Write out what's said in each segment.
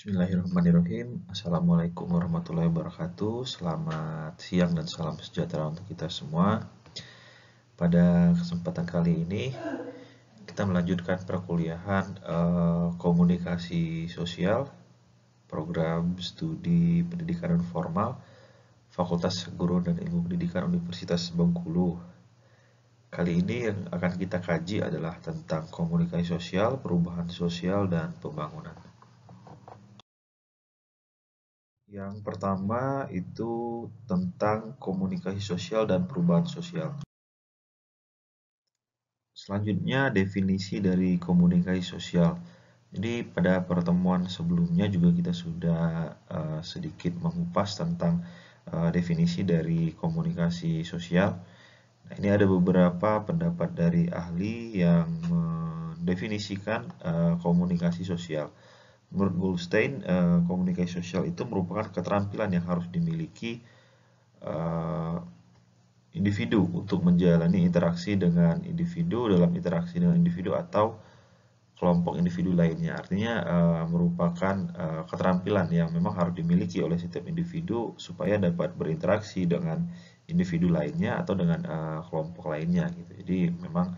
Bismillahirrahmanirrahim. Assalamualaikum warahmatullahi wabarakatuh. Selamat siang dan salam sejahtera untuk kita semua. Pada kesempatan kali ini kita melanjutkan perkuliahan komunikasi sosial, program studi pendidikan non formal, Fakultas Guru dan Ilmu Pendidikan Universitas Bengkulu. Kali ini yang akan kita kaji adalah tentang komunikasi sosial, perubahan sosial, dan pembangunan. Yang pertama itu tentang komunikasi sosial dan perubahan sosial. Selanjutnya definisi dari komunikasi sosial. Jadi pada pertemuan sebelumnya juga kita sudah sedikit mengupas tentang definisi dari komunikasi sosial. Nah, ini ada beberapa pendapat dari ahli yang mendefinisikan komunikasi sosial. Menurut Goldstein, komunikasi sosial itu merupakan keterampilan yang harus dimiliki individu untuk menjalani interaksi dengan individu dalam interaksi dengan individu atau kelompok individu lainnya. Artinya merupakan keterampilan yang memang harus dimiliki oleh setiap individu supaya dapat berinteraksi dengan individu lainnya atau dengan kelompok lainnya gitu. Jadi memang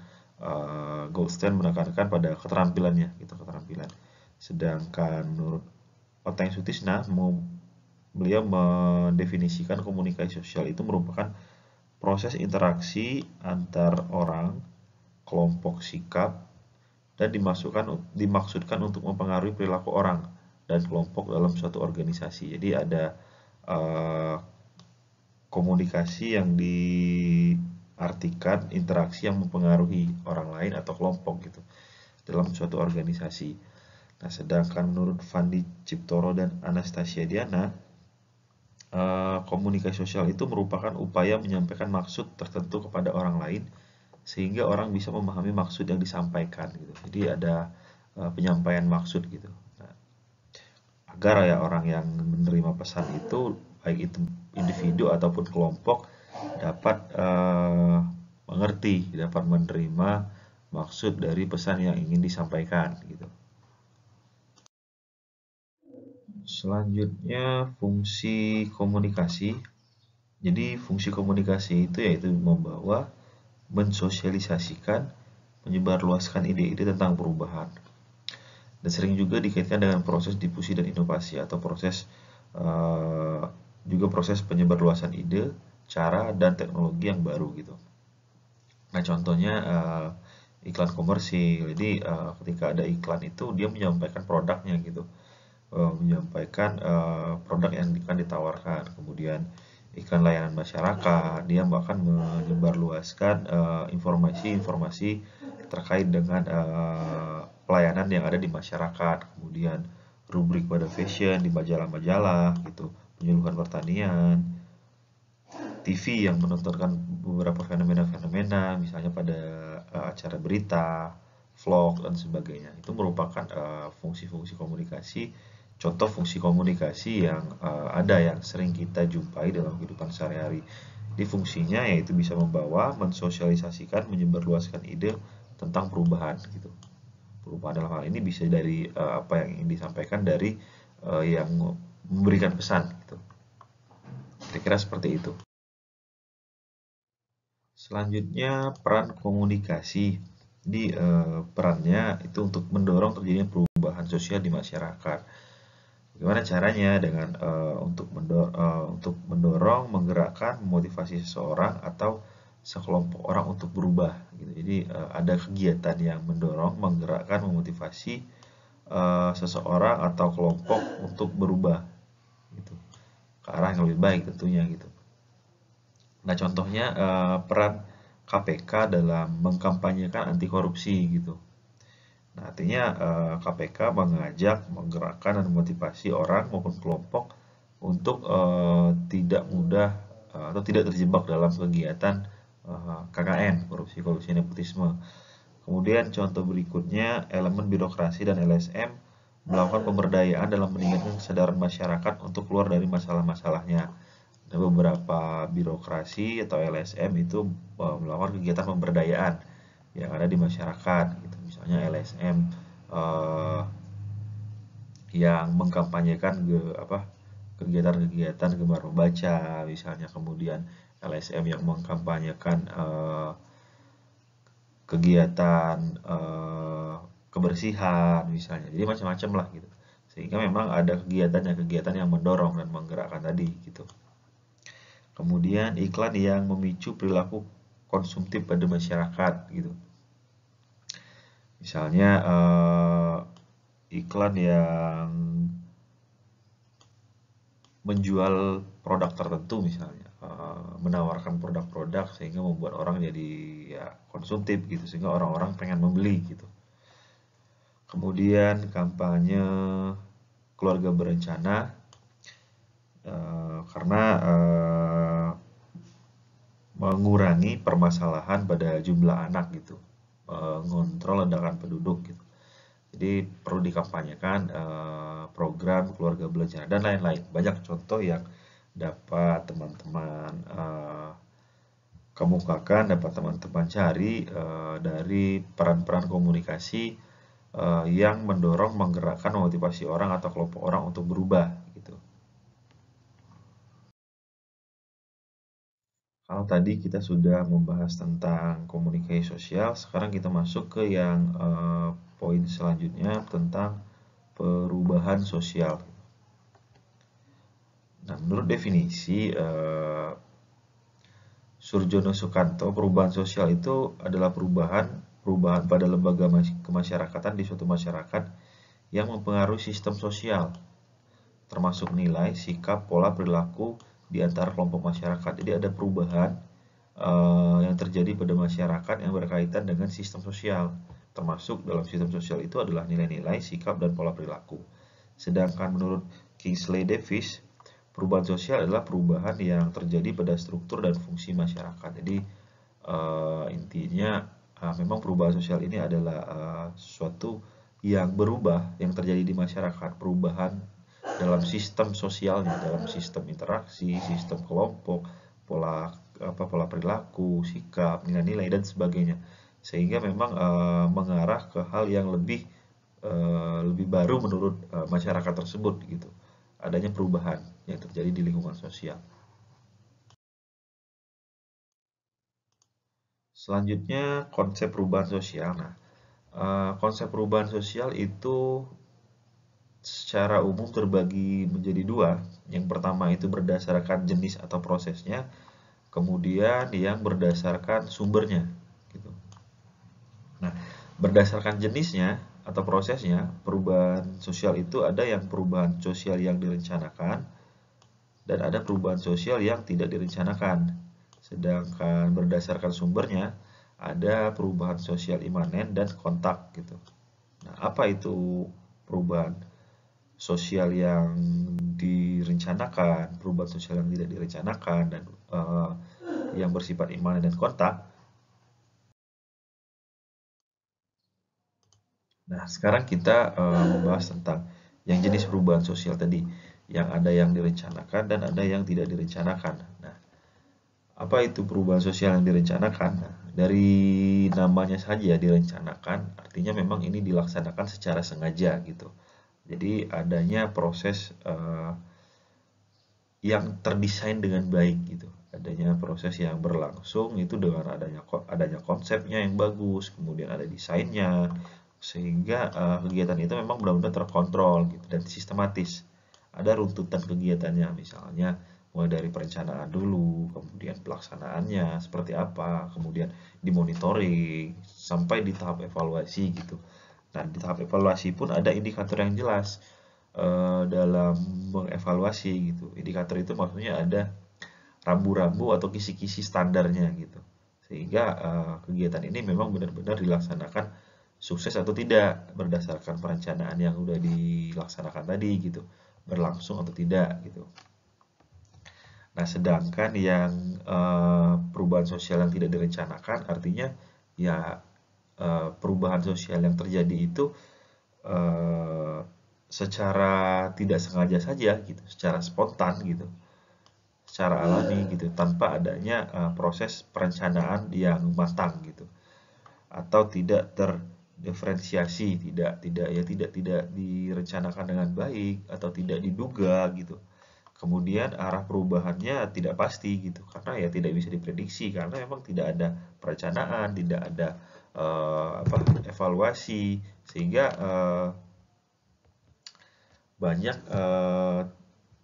Goldstein menekankan pada keterampilannya gitu, keterampilan. Sedangkan menurut Oteng Sutisna beliau mendefinisikan komunikasi sosial itu merupakan proses interaksi antar orang, kelompok sikap, dan dimaksudkan untuk mempengaruhi perilaku orang dan kelompok dalam suatu organisasi. Jadi ada komunikasi yang diartikan interaksi yang mempengaruhi orang lain atau kelompok gitu dalam suatu organisasi. Nah, sedangkan menurut Fandi Ciptoro dan Anastasia Diana, komunikasi sosial itu merupakan upaya menyampaikan maksud tertentu kepada orang lain sehingga orang bisa memahami maksud yang disampaikan gitu. Jadi ada penyampaian maksud gitu. Nah, agar ya orang yang menerima pesan itu baik itu individu ataupun kelompok dapat mengerti, dapat menerima maksud dari pesan yang ingin disampaikan gitu. Selanjutnya fungsi komunikasi. Jadi fungsi komunikasi itu yaitu membawa, mensosialisasikan, menyebarluaskan ide-ide tentang perubahan. Dan sering juga dikaitkan dengan proses difusi dan inovasi atau juga proses penyebarluasan ide, cara dan teknologi yang baru gitu. Nah, contohnya iklan komersil. Jadi ketika ada iklan itu dia menyampaikan produknya gitu. Menyampaikan produk yang akan ditawarkan. Kemudian iklan layanan masyarakat, dia bahkan menyebarluaskan informasi-informasi terkait dengan pelayanan yang ada di masyarakat. Kemudian rubrik pada fashion di majalah-majalah gitu, penyuluhan pertanian, TV yang menontonkan beberapa fenomena-fenomena, misalnya pada acara berita, vlog dan sebagainya. Itu merupakan fungsi-fungsi komunikasi, contoh fungsi komunikasi yang ada yang sering kita jumpai dalam kehidupan sehari-hari. Di fungsinya yaitu bisa membawa, mensosialisasikan, menyebarluaskan ide tentang perubahan gitu. Perubahan dalam hal ini bisa dari apa yang ingin disampaikan dari yang memberikan pesan gitu. Kira-kira seperti itu. Selanjutnya peran komunikasi. Jadi perannya itu untuk mendorong terjadinya perubahan sosial di masyarakat. Bagaimana caranya dengan untuk mendorong, menggerakkan, memotivasi seseorang atau sekelompok orang untuk berubah gitu. Jadi ada kegiatan yang mendorong, menggerakkan, memotivasi seseorang atau kelompok untuk berubah gitu. Ke arah yang lebih baik tentunya gitu. Nah, contohnya peran KPK dalam mengkampanyekan anti korupsi gitu. Nah, artinya KPK mengajak, menggerakkan dan memotivasi orang maupun kelompok untuk tidak mudah atau tidak terjebak dalam kegiatan KKN, korupsi nepotisme. Kemudian contoh berikutnya elemen birokrasi dan LSM melakukan pemberdayaan dalam meningkatkan kesadaran masyarakat untuk keluar dari masalah-masalahnya. Ada beberapa birokrasi atau LSM itu melakukan kegiatan pemberdayaan yang ada di masyarakat gitu. Misalnya LSM yang mengkampanyekan kegiatan-kegiatan gemar membaca misalnya, kemudian LSM yang mengkampanyekan kegiatan kebersihan misalnya. Jadi macam-macam lah gitu. Sehingga memang ada kegiatan yang mendorong dan menggerakkan tadi gitu. Kemudian iklan yang memicu perilaku konsumtif pada masyarakat gitu. Misalnya iklan yang menjual produk tertentu misalnya, menawarkan produk-produk sehingga membuat orang jadi ya konsumtif gitu, sehingga orang-orang pengen membeli gitu. Kemudian kampanye keluarga berencana, karena mengurangi permasalahan pada jumlah anak gitu, mengontrol ledakan penduduk gitu. Jadi perlu dikampanyekan program keluarga berencana dan lain-lain. Banyak contoh yang dapat teman-teman kemukakan, dapat teman-teman cari dari peran-peran komunikasi yang mendorong, menggerakkan, memotivasi orang atau kelompok orang untuk berubah gitu. Kalau tadi kita sudah membahas tentang komunikasi sosial, sekarang kita masuk ke yang poin selanjutnya tentang perubahan sosial. Nah, menurut definisi Surjono Sukanto, perubahan sosial itu adalah perubahan pada lembaga kemasyarakatan di suatu masyarakat yang mempengaruhi sistem sosial, termasuk nilai, sikap, pola perilaku di antara kelompok masyarakat. Jadi ada perubahan yang terjadi pada masyarakat yang berkaitan dengan sistem sosial, termasuk dalam sistem sosial itu adalah nilai-nilai, sikap, dan pola perilaku. Sedangkan menurut Kingsley Davis, perubahan sosial adalah perubahan yang terjadi pada struktur dan fungsi masyarakat. Jadi intinya memang perubahan sosial ini adalah sesuatu yang berubah, yang terjadi di masyarakat, perubahan dalam sistem sosialnya, dalam sistem interaksi, sistem kelompok, pola perilaku, sikap, nilai-nilai dan sebagainya. Sehingga memang mengarah ke hal yang lebih baru menurut masyarakat tersebut gitu. Adanya perubahan yang terjadi di lingkungan sosial. Selanjutnya konsep perubahan sosial. Nah, konsep perubahan sosial itu secara umum terbagi menjadi dua. Yang pertama itu berdasarkan jenis atau prosesnya, kemudian yang berdasarkan sumbernya. Gitu. Nah, berdasarkan jenisnya atau prosesnya, perubahan sosial itu ada yang perubahan sosial yang direncanakan dan ada perubahan sosial yang tidak direncanakan. Sedangkan berdasarkan sumbernya, ada perubahan sosial imanen dan kontak gitu. Nah, apa itu perubahan sosial yang direncanakan, perubahan sosial yang tidak direncanakan, dan yang bersifat imanen dan kontak? Nah, sekarang kita membahas tentang yang jenis perubahan sosial tadi, yang ada yang direncanakan dan ada yang tidak direncanakan. Nah, apa itu perubahan sosial yang direncanakan? Nah, dari namanya saja direncanakan, artinya memang ini dilaksanakan secara sengaja gitu. Jadi adanya proses yang terdesain dengan baik gitu. Adanya proses yang berlangsung itu dengan adanya konsepnya yang bagus, kemudian ada desainnya, sehingga kegiatan itu memang benar-benar terkontrol gitu dan sistematis. Ada runtutan kegiatannya, misalnya mulai dari perencanaan dulu, kemudian pelaksanaannya seperti apa, kemudian dimonitoring sampai di tahap evaluasi gitu. Nah, di tahap evaluasi pun ada indikator yang jelas dalam mengevaluasi gitu. Indikator itu maksudnya ada rambu-rambu atau kisi-kisi standarnya gitu. Sehingga kegiatan ini memang benar-benar dilaksanakan sukses atau tidak berdasarkan perencanaan yang udah dilaksanakan tadi gitu. Berlangsung atau tidak gitu. Nah, sedangkan yang perubahan sosial yang tidak direncanakan artinya ya perubahan sosial yang terjadi itu secara tidak sengaja saja gitu, secara spontan gitu, secara alami gitu, tanpa adanya proses perencanaan yang matang gitu, atau tidak diferensiasi, tidak direncanakan dengan baik atau tidak diduga gitu. Kemudian arah perubahannya tidak pasti gitu, karena ya tidak bisa diprediksi karena memang tidak ada perencanaan, tidak ada evaluasi, sehingga banyak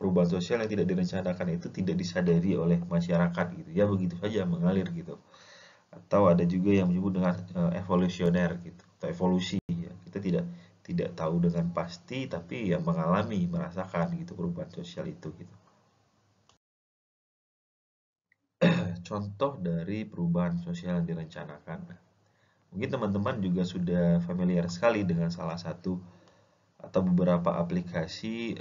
perubahan sosial yang tidak direncanakan itu tidak disadari oleh masyarakat gitu. Ya begitu saja mengalir gitu. Atau ada juga yang menyebut dengan evolusioner gitu, atau evolusi ya. Kita tidak tahu dengan pasti tapi ya mengalami, merasakan gitu perubahan sosial itu gitu. Contoh dari perubahan sosial yang direncanakan. Mungkin teman-teman juga sudah familiar sekali dengan salah satu atau beberapa aplikasi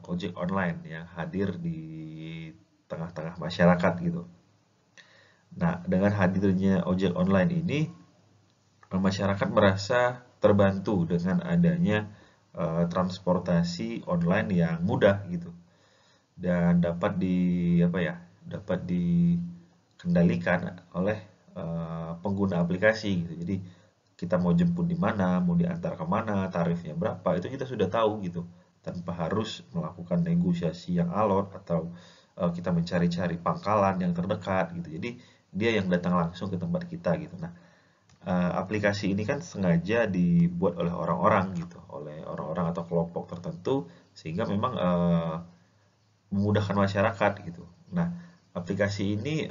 ojek online yang hadir di tengah-tengah masyarakat gitu. Nah, dengan hadirnya ojek online ini, masyarakat merasa terbantu dengan adanya transportasi online yang mudah gitu dan dapat dapat dikendalikan oleh pengguna aplikasi gitu. Jadi kita mau jemput di mana, mau diantar kemana, tarifnya berapa, itu kita sudah tahu gitu, tanpa harus melakukan negosiasi yang alot atau kita mencari-cari pangkalan yang terdekat gitu. Jadi dia yang datang langsung ke tempat kita gitu. Nah, aplikasi ini kan sengaja dibuat oleh orang-orang gitu, oleh orang-orang atau kelompok tertentu sehingga memang memudahkan masyarakat gitu. Nah, aplikasi ini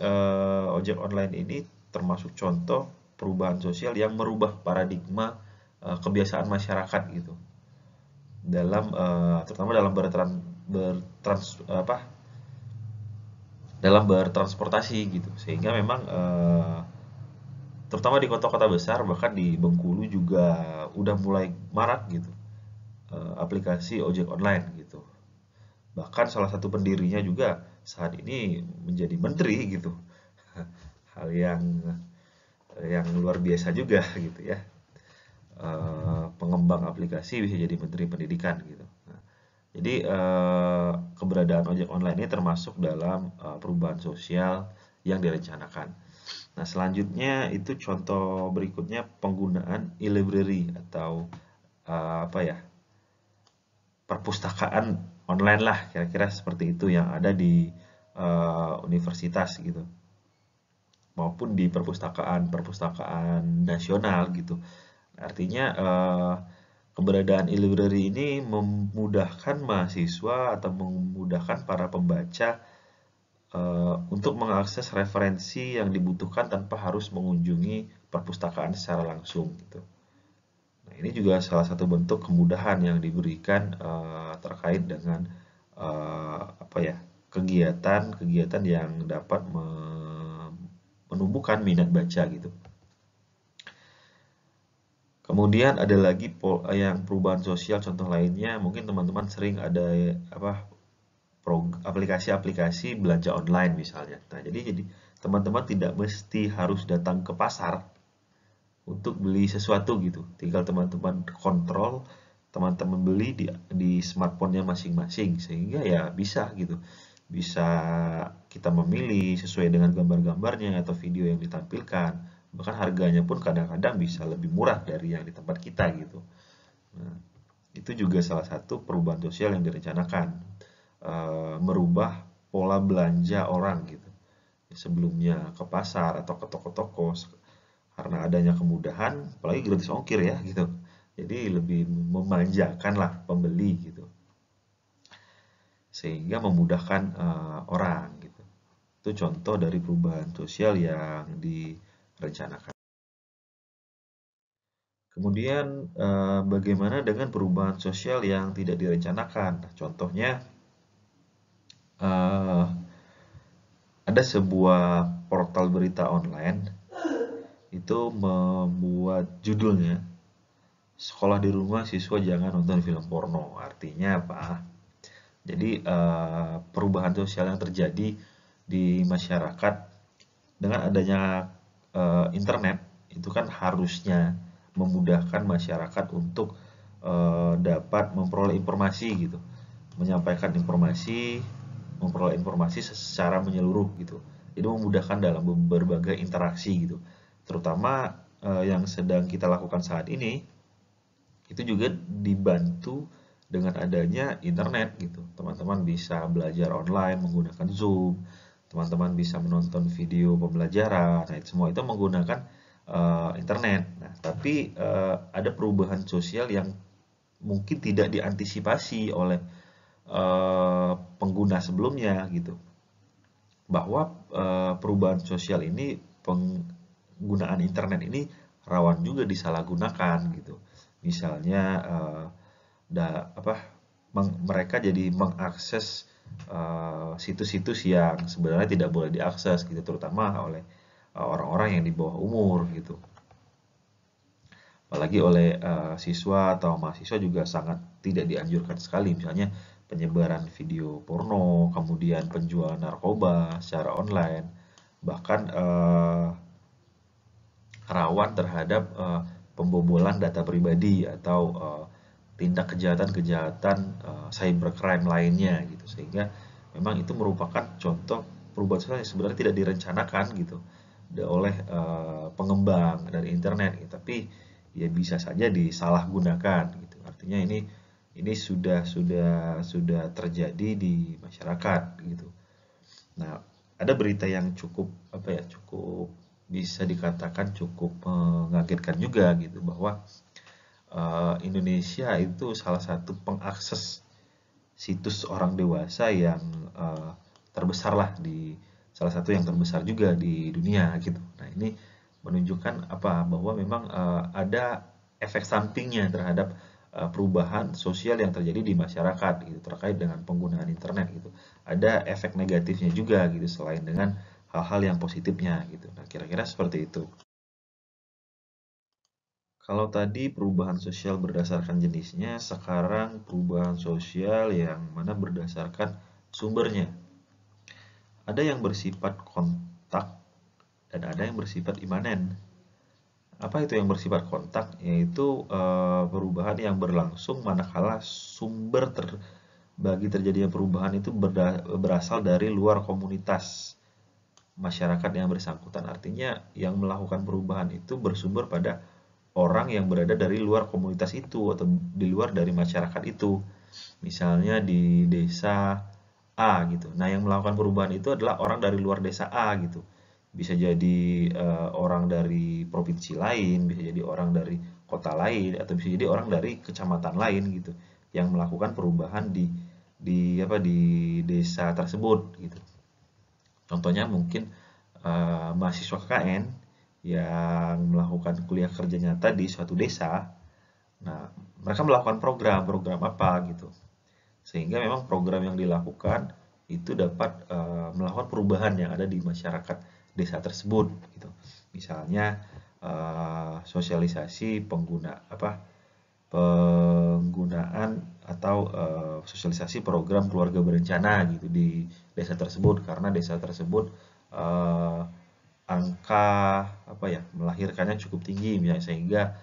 ojek online ini termasuk contoh perubahan sosial yang merubah paradigma kebiasaan masyarakat gitu. Dalam terutama dalam dalam bertransportasi gitu. Sehingga memang terutama di kota-kota besar bahkan di Bengkulu juga udah mulai marak gitu aplikasi ojek online gitu. Bahkan salah satu pendirinya juga saat ini menjadi menteri gitu. Hal yang luar biasa juga gitu ya. Pengembang aplikasi bisa jadi menteri pendidikan gitu. Nah, jadi keberadaan ojek online ini termasuk dalam perubahan sosial yang direncanakan. Nah, selanjutnya itu contoh berikutnya penggunaan e-library atau perpustakaan online lah, kira-kira seperti itu yang ada di universitas gitu, maupun di perpustakaan nasional gitu. Artinya keberadaan e-library ini memudahkan mahasiswa atau memudahkan para pembaca untuk mengakses referensi yang dibutuhkan tanpa harus mengunjungi perpustakaan secara langsung gitu. Nah, ini juga salah satu bentuk kemudahan yang diberikan terkait dengan kegiatan-kegiatan yang dapat menumbuhkan minat baca gitu. Kemudian ada lagi yang perubahan sosial contoh lainnya, mungkin teman-teman sering ada aplikasi-aplikasi belanja online misalnya. Nah, jadi teman-teman tidak mesti harus datang ke pasar untuk beli sesuatu gitu. Tinggal teman-teman kontrol, teman-teman beli di smartphone-nya masing-masing sehingga ya bisa gitu. Bisa kita memilih sesuai dengan gambar-gambarnya atau video yang ditampilkan. Bahkan harganya pun kadang-kadang bisa lebih murah dari yang di tempat kita gitu. Nah, itu juga salah satu perubahan sosial yang direncanakan. Merubah pola belanja orang gitu. Sebelumnya ke pasar atau ke toko-toko karena adanya kemudahan, apalagi gratis ongkir ya gitu. Jadi lebih memanjakan lah pembeli gitu. Sehingga memudahkan orang gitu. Itu contoh dari perubahan sosial yang direncanakan. Kemudian bagaimana dengan perubahan sosial yang tidak direncanakan? Nah, contohnya ada sebuah portal berita online itu membuat judulnya sekolah di rumah siswa jangan nonton film porno. Artinya apa? Jadi perubahan sosial yang terjadi di masyarakat dengan adanya internet itu kan harusnya memudahkan masyarakat untuk dapat memperoleh informasi gitu, menyampaikan informasi, memperoleh informasi secara menyeluruh gitu. Jadi memudahkan dalam berbagai interaksi gitu, terutama yang sedang kita lakukan saat ini itu juga dibantu dengan adanya internet gitu. Teman-teman bisa belajar online menggunakan Zoom, teman-teman bisa menonton video pembelajaran. Nah, semua itu menggunakan internet. Nah, tapi ada perubahan sosial yang mungkin tidak diantisipasi oleh pengguna sebelumnya gitu. Bahwa perubahan sosial ini, penggunaan internet ini rawan juga disalahgunakan gitu. Misalnya mereka jadi mengakses situs-situs yang sebenarnya tidak boleh diakses gitu, terutama oleh orang-orang yang di bawah umur gitu. Apalagi oleh siswa atau mahasiswa juga sangat tidak dianjurkan sekali, misalnya penyebaran video porno, kemudian penjualan narkoba secara online, bahkan rawan terhadap pembobolan data pribadi atau tindak kejahatan-kejahatan cybercrime lainnya gitu, sehingga memang itu merupakan contoh perubahan sosial yang sebenarnya tidak direncanakan gitu oleh pengembang dari internet gitu. Tapi ya bisa saja disalahgunakan gitu. Artinya ini sudah terjadi di masyarakat gitu. Nah, ada berita yang cukup cukup bisa dikatakan cukup mengagetkan juga gitu, bahwa Indonesia itu salah satu pengakses situs orang dewasa yang terbesar lah, di salah satu yang terbesar juga di dunia gitu. Nah, ini menunjukkan bahwa memang ada efek sampingnya terhadap perubahan sosial yang terjadi di masyarakat gitu, terkait dengan penggunaan internet gitu. Ada efek negatifnya juga gitu, selain dengan hal-hal yang positifnya gitu. Nah, kira-kira seperti itu. Kalau tadi perubahan sosial berdasarkan jenisnya, sekarang perubahan sosial yang mana berdasarkan sumbernya. Ada yang bersifat kontak dan ada yang bersifat imanen. Apa itu yang bersifat kontak? Yaitu perubahan yang berlangsung manakala sumber bagi terjadinya perubahan itu berasal dari luar komunitas masyarakat yang bersangkutan. Artinya yang melakukan perubahan itu bersumber pada orang yang berada dari luar komunitas itu atau di luar dari masyarakat itu. Misalnya di desa A gitu. Nah, yang melakukan perubahan itu adalah orang dari luar desa A gitu. Bisa jadi orang dari provinsi lain, bisa jadi orang dari kota lain, atau bisa jadi orang dari kecamatan lain gitu, yang melakukan perubahan di desa tersebut gitu. Contohnya mungkin mahasiswa KKN yang melakukan kuliah kerja nyata di suatu desa. Nah, mereka melakukan program apa gitu, sehingga memang program yang dilakukan itu dapat melakukan perubahan yang ada di masyarakat desa tersebut gitu. Misalnya sosialisasi penggunaan atau sosialisasi program keluarga berencana gitu di desa tersebut, karena desa tersebut eh, angka melahirkannya cukup tinggi misalnya, sehingga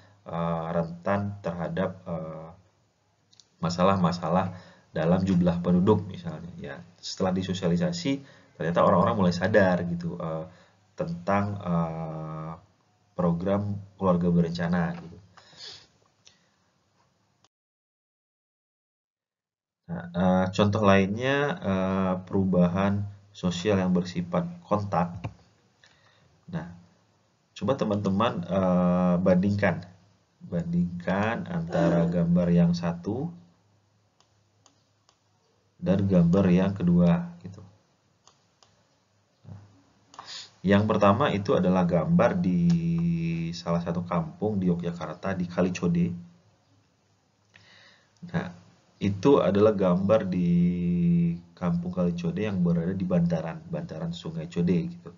rentan terhadap masalah-masalah dalam jumlah penduduk misalnya. Ya, setelah disosialisasi ternyata orang-orang mulai sadar gitu tentang program keluarga berencana gitu. Nah, contoh lainnya perubahan sosial yang bersifat kontak. Nah, coba teman-teman bandingkan antara gambar yang satu dan gambar yang kedua gitu. Yang pertama itu adalah gambar di salah satu kampung di Yogyakarta, di Kalicode. Nah, itu adalah gambar di kampung Kalicode yang berada di bantaran Sungai Code gitu.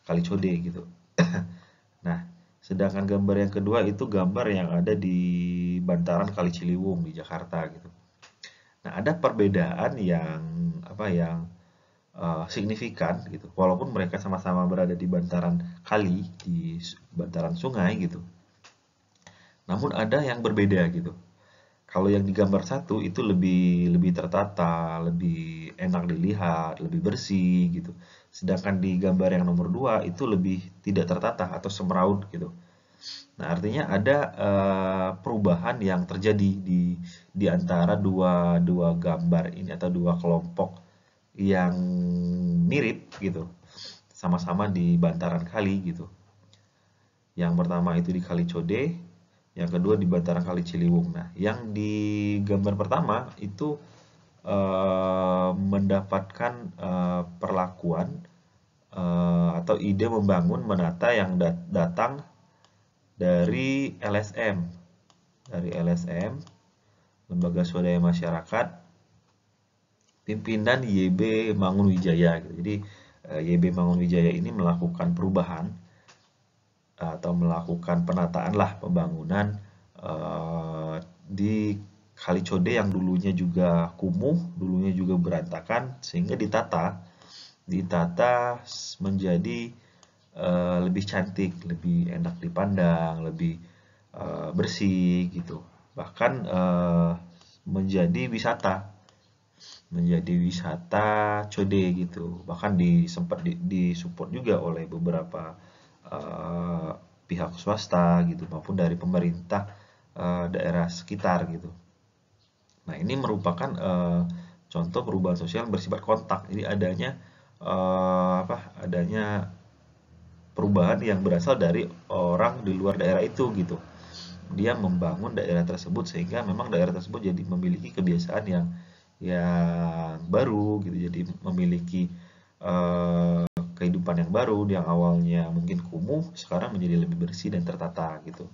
Kalicode gitu. Nah, sedangkan gambar yang kedua itu gambar yang ada di bantaran Kali Ciliwung di Jakarta gitu. Nah, ada perbedaan yang signifikan gitu. Walaupun mereka sama-sama berada di bantaran kali, di bantaran sungai gitu. Namun ada yang berbeda gitu. Kalau yang di gambar satu itu lebih tertata, lebih enak dilihat, lebih bersih gitu. Sedangkan di gambar yang nomor 2 itu lebih tidak tertata atau semeraut gitu. Nah, artinya ada perubahan yang terjadi di antara dua gambar ini atau dua kelompok yang mirip gitu, sama-sama di bantaran kali gitu. Yang pertama itu di Kali Code, yang kedua di bantaran Kali Ciliwung. Nah, yang di gambar pertama itu mendapatkan perlakuan atau ide membangun menata yang datang dari LSM, Lembaga Swadaya Masyarakat, pimpinan YB Mangunwijaya gitu. Jadi YB Mangunwijaya ini melakukan perubahan atau melakukan penataan lah pembangunan di Kali Code yang dulunya juga kumuh, dulunya juga berantakan, sehingga ditata menjadi lebih cantik, lebih enak dipandang, lebih bersih gitu. Bahkan menjadi wisata Code gitu. Bahkan sempat disupport juga oleh beberapa pihak swasta gitu maupun dari pemerintah daerah sekitar gitu. Nah, ini merupakan contoh perubahan sosial yang bersifat kontak. Jadi adanya perubahan yang berasal dari orang di luar daerah itu gitu. Dia membangun daerah tersebut sehingga memang daerah tersebut jadi memiliki kebiasaan yang baru gitu. Jadi memiliki kehidupan yang baru yang awalnya mungkin kumuh sekarang menjadi lebih bersih dan tertata gitu.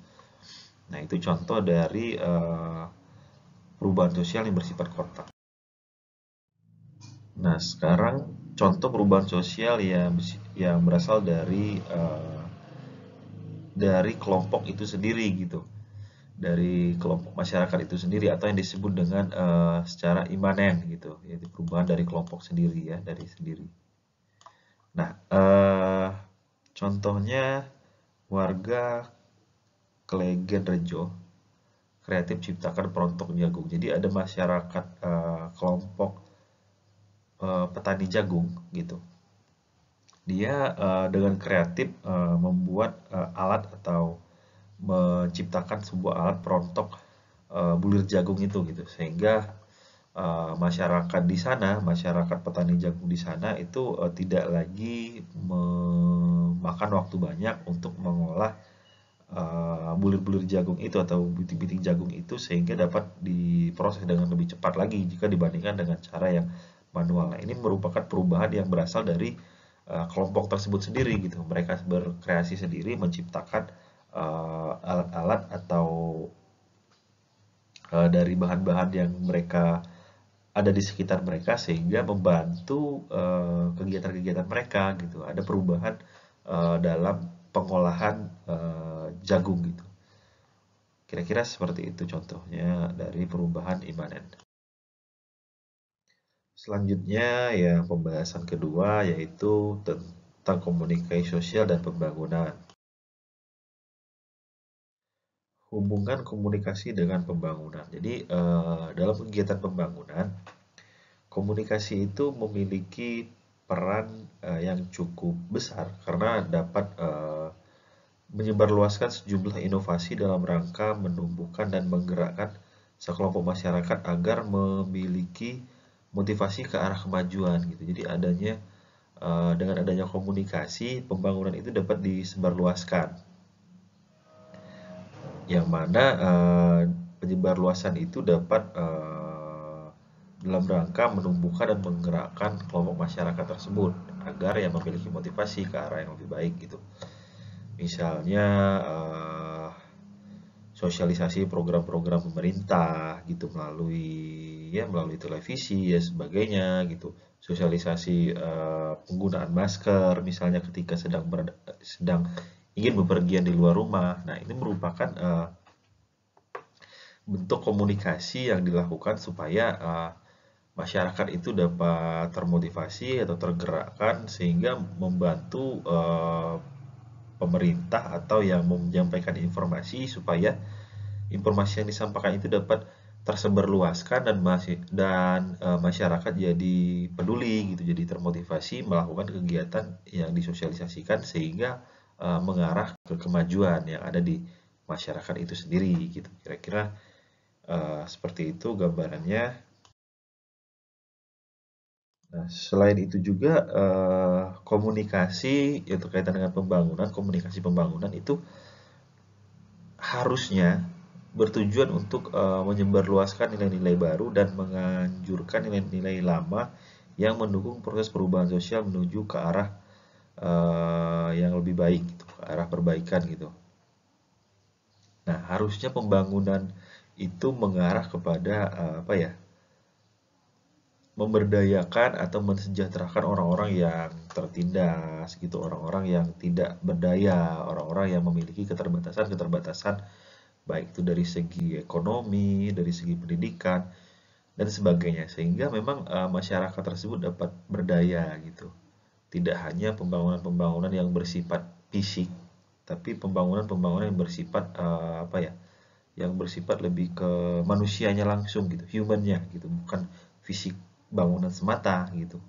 Nah, itu contoh dari perubahan sosial yang bersifat kontak. Nah, sekarang contoh perubahan sosial yang berasal dari kelompok itu sendiri gitu, dari kelompok masyarakat itu sendiri atau yang disebut dengan secara imanen gitu, yaitu perubahan dari kelompok sendiri ya, dari sendiri. Nah, contohnya warga Klegen Rejo kreatif ciptakan perontok jagung. Jadi ada masyarakat kelompok petani jagung gitu. Dia dengan kreatif membuat alat atau menciptakan sebuah alat perontok bulir jagung itu gitu, sehingga masyarakat petani jagung di sana itu tidak lagi memakan waktu banyak untuk mengolah bulir-bulir jagung itu atau bintik-bintik jagung itu, sehingga dapat diproses dengan lebih cepat lagi jika dibandingkan dengan cara yang manual. Nah, ini merupakan perubahan yang berasal dari kelompok tersebut sendiri gitu. Mereka berkreasi sendiri, menciptakan alat-alat atau dari bahan-bahan yang mereka ada di sekitar mereka sehingga membantu kegiatan-kegiatan mereka gitu. Ada perubahan dalam pengolahan jagung gitu. Kira-kira seperti itu contohnya dari perubahan imanen. Selanjutnya ya pembahasan kedua yaitu tentang komunikasi sosial dan pembangunan. Hubungan komunikasi dengan pembangunan. Jadi dalam kegiatan pembangunan, komunikasi itu memiliki peran yang cukup besar karena dapat menyebarluaskan sejumlah inovasi dalam rangka menumbuhkan dan menggerakkan sekelompok masyarakat agar memiliki motivasi ke arah kemajuan gitu. Jadi dengan adanya komunikasi, pembangunan itu dapat disebarluaskan. Yang mana penyebarluasan itu dapat dalam rangka menumbuhkan dan menggerakkan kelompok masyarakat tersebut agar yang memiliki motivasi ke arah yang lebih baik gitu. Misalnya sosialisasi program-program pemerintah gitu melalui televisi ya sebagainya gitu. Sosialisasi penggunaan masker misalnya ketika sedang ingin bepergian di luar rumah. Nah, ini merupakan bentuk komunikasi yang dilakukan supaya masyarakat itu dapat termotivasi atau tergerakkan sehingga membantu pemerintah atau yang menyampaikan informasi supaya informasi yang disampaikan itu dapat tersebar luaskan dan masyarakat jadi peduli gitu, jadi termotivasi melakukan kegiatan yang disosialisasikan sehingga mengarah ke kemajuan yang ada di masyarakat itu sendiri gitu. Kira-kira seperti itu gambarannya. Nah, selain itu juga komunikasi yang berkaitan dengan pembangunan, komunikasi pembangunan itu harusnya bertujuan untuk menyebarluaskan nilai-nilai baru dan menganjurkan nilai-nilai lama yang mendukung proses perubahan sosial menuju ke arah yang lebih baik, gitu, ke arah perbaikan gitu. Nah, harusnya pembangunan itu mengarah kepada apa ya? Memberdayakan atau mensejahterakan orang-orang yang tertindas gitu, orang-orang yang tidak berdaya, orang-orang yang memiliki keterbatasan-keterbatasan baik itu dari segi ekonomi, dari segi pendidikan dan sebagainya. Sehingga memang masyarakat tersebut dapat berdaya gitu. Tidak hanya pembangunan-pembangunan yang bersifat fisik, tapi pembangunan-pembangunan yang bersifat apa ya? Yang bersifat lebih ke manusianya langsung gitu, humannya gitu, bukan fisik bangunan semata gitu.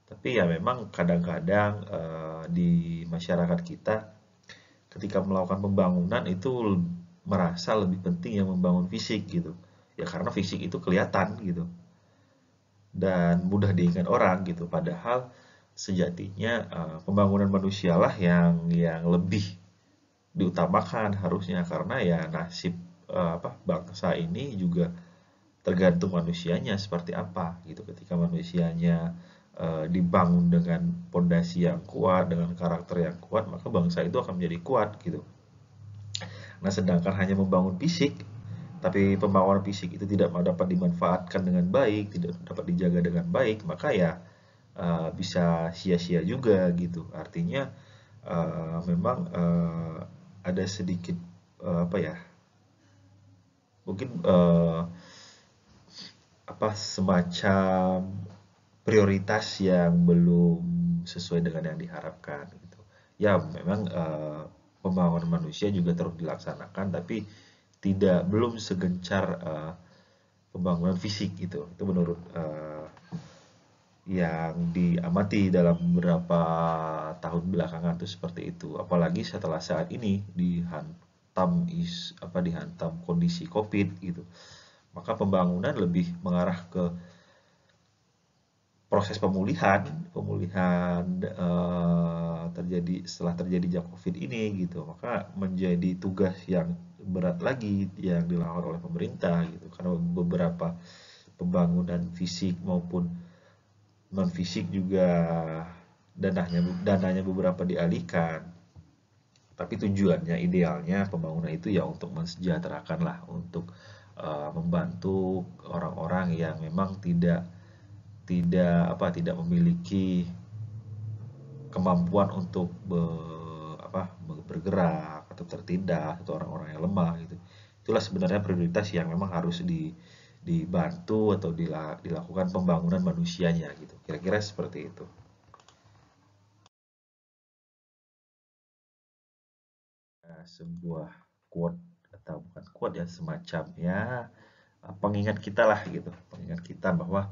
Tapi ya memang kadang-kadang di masyarakat kita ketika melakukan pembangunan itu merasa lebih penting yang membangun fisik gitu. Ya karena fisik itu kelihatan gitu dan mudah diingat orang gitu. Padahal sejatinya pembangunan manusialah yang lebih diutamakan harusnya karena ya nasib apa bangsa ini juga tergantung manusianya seperti apa gitu. Ketika manusianya dibangun dengan pondasi yang kuat, dengan karakter yang kuat, maka bangsa itu akan menjadi kuat gitu. Nah, sedangkan hanya membangun fisik, tapi pembangunan fisik itu tidak dapat dimanfaatkan dengan baik, tidak dapat dijaga dengan baik, maka ya bisa sia-sia juga gitu. Artinya memang ada sedikit apa ya? Mungkin apa semacam prioritas yang belum sesuai dengan yang diharapkan gitu. Ya memang pembangunan manusia juga terus dilaksanakan tapi tidak belum segencar pembangunan fisik gitu. Itu menurut yang diamati dalam beberapa tahun belakangan tuh seperti itu. Apalagi setelah saat ini dihantam kondisi Covid gitu. Maka pembangunan lebih mengarah ke proses pemulihan pemulihan terjadi setelah terjadinya Covid ini gitu. Maka menjadi tugas yang berat lagi yang dilakukan oleh pemerintah gitu. Karena beberapa pembangunan fisik maupun non fisik juga dananya beberapa dialihkan. Tapi tujuannya idealnya pembangunan itu ya untuk mensejahterakan lah, untuk membantu orang-orang yang memang tidak memiliki kemampuan untuk bergerak atau tertindas atau orang-orang yang lemah gitu. Itulah sebenarnya prioritas yang memang harus dibantu atau dilakukan pembangunan manusianya gitu. Kira-kira seperti itu. Sebuah quote atau bukan quote ya semacam ya pengingat kita lah gitu, pengingat kita bahwa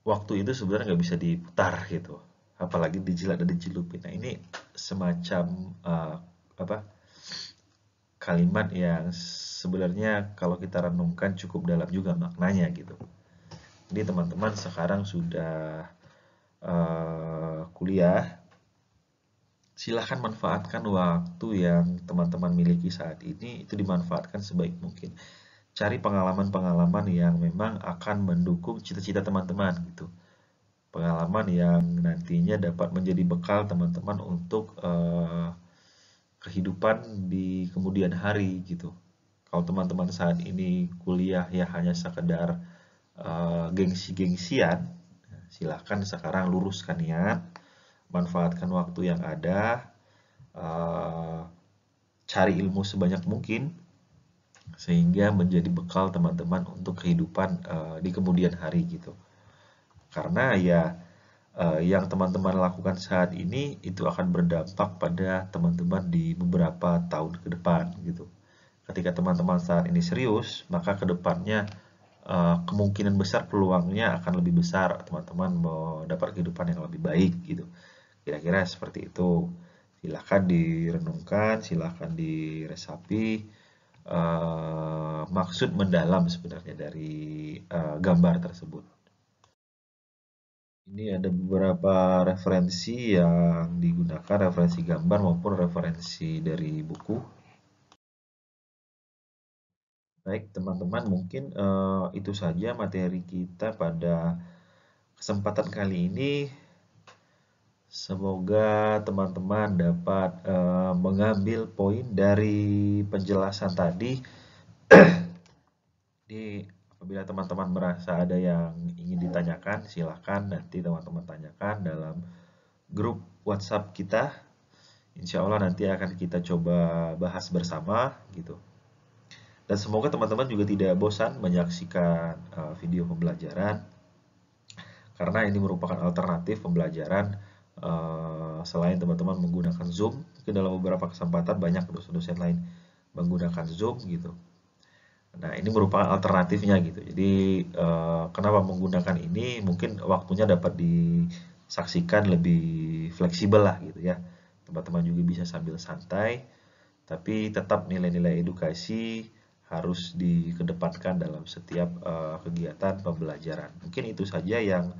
waktu itu sebenarnya nggak bisa diputar gitu, apalagi dijilat dan dicelupin. Nah ini semacam apa kalimat yang sebenarnya kalau kita renungkan cukup dalam juga maknanya gitu. Jadi teman-teman sekarang sudah kuliah, silahkan manfaatkan waktu yang teman-teman miliki saat ini itu dimanfaatkan sebaik mungkin. Cari pengalaman-pengalaman yang memang akan mendukung cita-cita teman-teman gitu. Pengalaman yang nantinya dapat menjadi bekal teman-teman untuk kehidupan di kemudian hari gitu. Kalau teman-teman saat ini kuliah ya hanya sekedar gengsi-gengsian, silahkan sekarang luruskan niat, manfaatkan waktu yang ada, cari ilmu sebanyak mungkin, sehingga menjadi bekal teman-teman untuk kehidupan di kemudian hari gitu. Karena ya yang teman-teman lakukan saat ini itu akan berdampak pada teman-teman di beberapa tahun ke depan gitu. Ketika teman-teman saat ini serius, maka ke depannya kemungkinan besar peluangnya akan lebih besar teman-teman mau dapat kehidupan yang lebih baik gitu. Kira-kira seperti itu. Silahkan direnungkan, silahkan diresapi maksud mendalam sebenarnya dari gambar tersebut. Ini ada beberapa referensi yang digunakan, referensi gambar maupun referensi dari buku. Baik, teman-teman, mungkin itu saja materi kita pada kesempatan kali ini. Semoga teman-teman dapat mengambil poin dari penjelasan tadi. Jadi, apabila teman-teman merasa ada yang ingin ditanyakan, silahkan nanti teman-teman tanyakan dalam grup WhatsApp kita. Insya Allah nanti akan kita coba bahas bersama gitu. Dan semoga teman-teman juga tidak bosan menyaksikan video pembelajaran, karena ini merupakan alternatif pembelajaran selain teman-teman menggunakan Zoom. Mungkin dalam beberapa kesempatan banyak dosen-dosen lain menggunakan Zoom gitu. Nah, ini merupakan alternatifnya gitu. Jadi, kenapa menggunakan ini? Mungkin waktunya dapat disaksikan lebih fleksibel lah gitu ya. Teman-teman juga bisa sambil santai, tapi tetap nilai-nilai edukasi harus dikedepankan dalam setiap kegiatan pembelajaran. Mungkin itu saja yang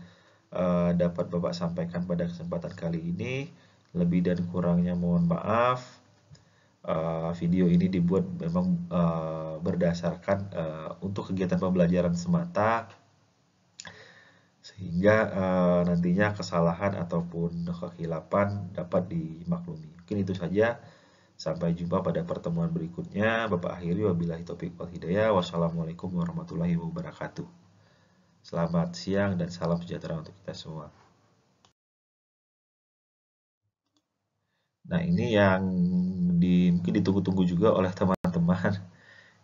dapat Bapak sampaikan pada kesempatan kali ini. Lebih dan kurangnya mohon maaf. Video ini dibuat memang berdasarkan untuk kegiatan pembelajaran semata, sehingga nantinya kesalahan ataupun kekhilafan dapat dimaklumi. Mungkin itu saja. Sampai jumpa pada pertemuan berikutnya. Bapak akhiri wabillahi taufiq wal hidayah. Wassalamualaikum warahmatullahi wabarakatuh. Selamat siang dan salam sejahtera untuk kita semua. Nah, ini yang mungkin ditunggu-tunggu juga oleh teman-teman.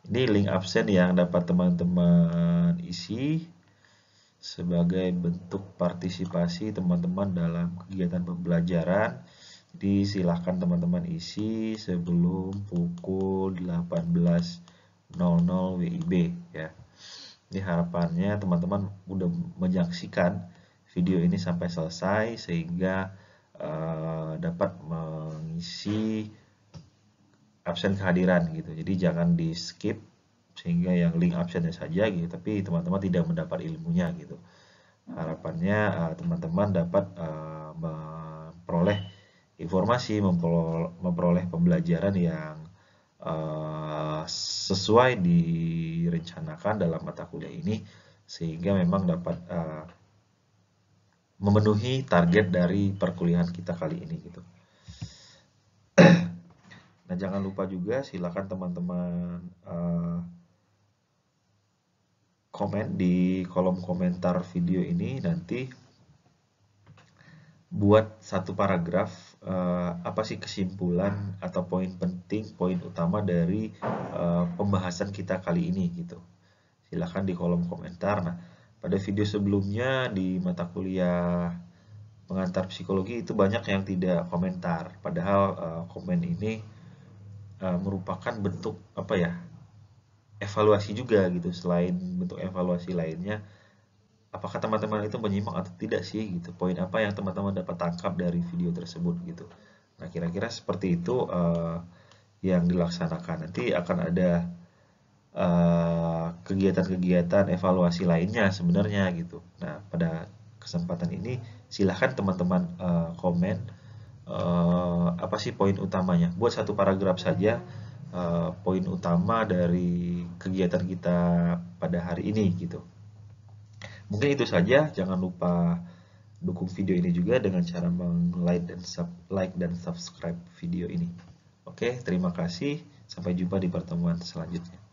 Ini link absen yang dapat teman-teman isi sebagai bentuk partisipasi teman-teman dalam kegiatan pembelajaran. Jadi silahkan teman-teman isi sebelum pukul 18.00 WIB ya. Ini harapannya teman-teman udah menyaksikan video ini sampai selesai sehingga dapat mengisi absen kehadiran gitu. Jadi jangan di skip sehingga yang link absennya saja gitu, tapi teman-teman tidak mendapat ilmunya gitu. Harapannya teman-teman dapat memperoleh informasi, memperoleh pembelajaran yang sesuai direncanakan dalam mata kuliah ini, sehingga memang dapat memenuhi target dari perkuliahan kita kali ini gitu. Nah, jangan lupa juga silakan teman-teman komen di kolom komentar video ini, nanti buat satu paragraf apa sih kesimpulan atau poin penting, poin utama dari pembahasan kita kali ini gitu. Silakan di kolom komentar. Nah, pada video sebelumnya di mata kuliah pengantar psikologi itu banyak yang tidak komentar, padahal komen ini merupakan bentuk apa ya, evaluasi juga gitu. Selain bentuk evaluasi lainnya, apakah teman-teman itu menyimak atau tidak sih gitu, poin apa yang teman-teman dapat tangkap dari video tersebut gitu. Nah, kira-kira seperti itu yang dilaksanakan. Nanti akan ada kegiatan-kegiatan evaluasi lainnya sebenarnya gitu. Nah, pada kesempatan ini silahkan teman-teman komen apa sih poin utamanya. Buat satu paragraf saja poin utama dari kegiatan kita pada hari ini gitu. Mungkin itu saja. Jangan lupa dukung video ini juga dengan cara like dan subscribe video ini. Oke, terima kasih. Sampai jumpa di pertemuan selanjutnya.